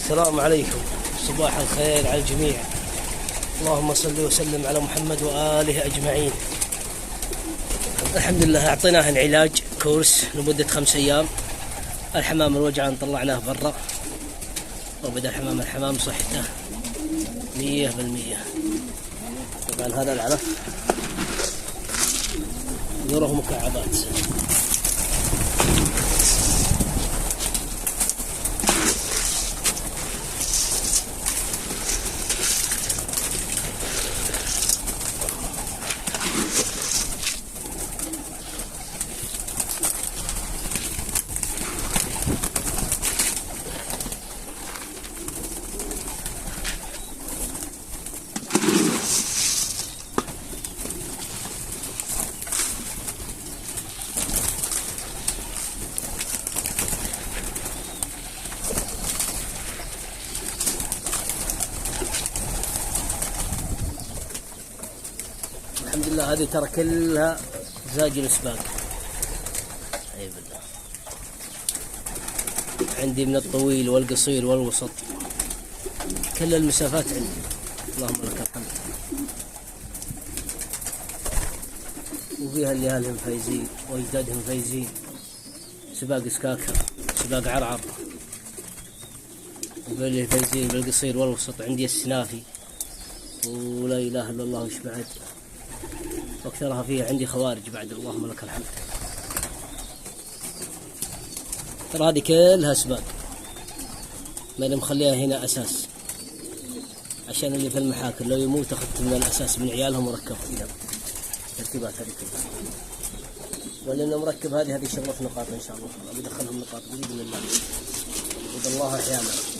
السلام عليكم، صباح الخير على الجميع. اللهم صل وسلم على محمد وآله أجمعين. الحمد لله أعطيناه علاج كورس لمدة 5 أيام. الحمام الوجعان طلعناه برا، وبدأ الحمام صحته 100%. طبعا هذا العلف ذره مكعبات. الحمد لله هذه ترى كلها زاجل سباق. اي بالله، عندي من الطويل والقصير والوسط، كل المسافات عندي. اللهم لك الحمد. وفيها اللي اهلهم فايزين واجدادهم فايزين. سباق سكاكر، سباق عرعر، وفي فايزين بالقصير والوسط. عندي السنافي، ولا اله الا الله وش بعد، واكثرها فيها عندي خوارج بعد. اللهم لك الحمد. ترى هذه كلها سباق، ما انا مخليها هنا اساس عشان اللي في المحاكم لو يموت اخذت من الاساس من عيالهم وركبت فيها تركيبات هذه كلها. ولانه مركب هذه شغله نقاط ان شاء الله، بدخلهم نقاط باذن الله، واذا الله احيانا.